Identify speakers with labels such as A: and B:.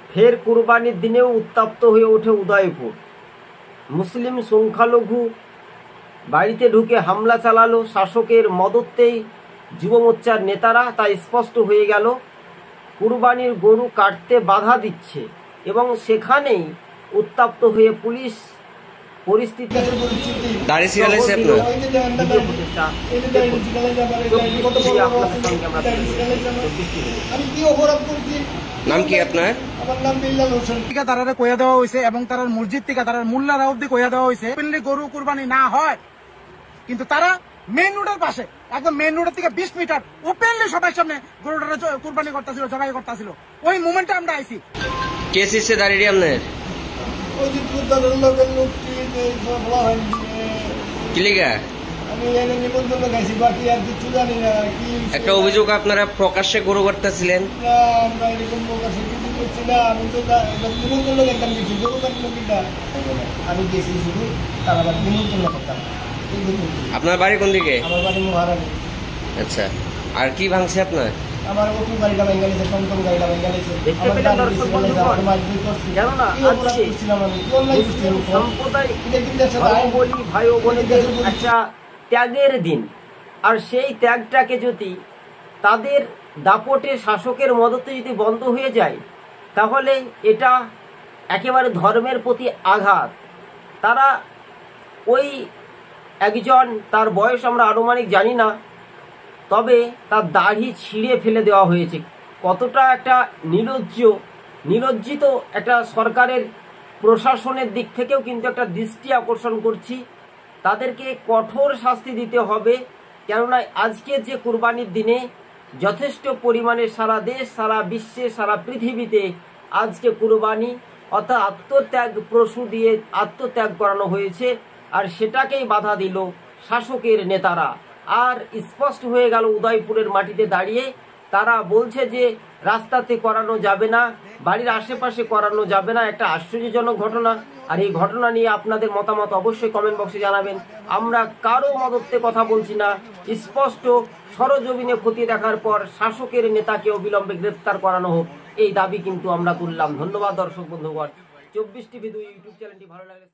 A: ফের কুরবানির দিনেও উত্তপ্ত হয়ে ওঠে উদয়পুর। মুসলিম সংখ্যালঘু বাড়িতে ঢুকে হামলা চালালো শাসকের মদতেই যুব মোর্চার নেতারা। তা স্পষ্ট হয়ে গেল কুরবানির গরু কাটতে বাধা দিচ্ছে এবং সেখানেই উত্তপ্ত হয়ে পুলিশ পরিস্থিতি।
B: নাম কি আপনার?
C: আমার নাম বিল্লাল হোসেন। তারা কইয়া দেওয়া হয়েছে এবং তারা মসজিদ থেকে তারা মোল্লারা অব্দি কইয়া দেওয়া হয়েছে গরু কুরবানি না হয়, কিন্তু তারা মেইন রোডের পাশে একদম মেইন রোডের থেকে 20 মিটার ওপেনলি সবার সামনে গরুটা কুরবানি করতেছিল, জবাই করতেছিল। ওই মোমেন্টে আমরা আইছি।
B: কে শিখছে দাঁড়িয়ে আপনার কিলিগা? একটা অভিযোগ আপনারা প্রকাশ্যে গরু করতেছিলেন।
C: আমি গেছি শুধু তারা নিমন্ত্রণ করতাম।
B: আপনার বাড়ি কোন দিকে?
C: আমার বাড়ি মহারানী।
B: আচ্ছা, আর কি ভাঙছে আপনার?
C: আমার ওটু গাড়িটা ভেঙে গেছে, টমটম গাড়িটা ভেঙে গেছে।
A: ভাই ও বোনেদের একটা ত্যাগের দিন, আর সেই ত্যাগটাকে যদি তাদের দাপটে শাসকের মদতে যদি বন্ধ হয়ে যায় তাহলে এটা একেবারে ধর্মের প্রতি আঘাত। তারা ওই একজন, তার বয়স আমরা আনুমানিক জানি না, তবে তার দাড়ি ছিঁড়ে ফেলে দেওয়া হয়েছে। কতটা একটা নিলজ্জিত একটা সরকারের প্রশাসনের দিক থেকেও কিন্তু একটা দৃষ্টি আকর্ষণ করছি। তাদেরকে কঠোর শাস্তি দিতে হবে, কেননা আজকে যে কুরবানির দিনে যথেষ্ট পরিমাণে সারা দেশ, সারা বিশ্বে, সারা পৃথিবীতে আজকে কুরবানি অর্থাৎ আত্মত্যাগ পশু দিয়ে আত্মত্যাগ করানো হয়েছে, আর সেটাকেই বাধা দিল শাসকের নেতারা। আর স্পষ্ট হয়ে গেল উদয়পুরের মাটিতে দাঁড়িয়ে তারা বলছে যে রাস্তাতে করানো যাবে না, বাড়ির আশেপাশে করানো যাবে না। একটা আশ্চর্যজনক ঘটনা। আর এই ঘটনা নিয়ে আপনাদের মতামত অবশ্যই কমেন্ট বক্সে জানাবেন। আমরা কারো মদতে কথা বলছি না, স্পষ্ট সরজমিনে খতিয়ে দেখার পর শাসকের নেতাকে অবিলম্বে গ্রেপ্তার করানো হোক, এই দাবি কিন্তু আমরা তুললাম। ধন্যবাদ দর্শক বন্ধুগণ। 24 টিভি 2 ইউটিউব চ্যানেলটি ভালো লাগলে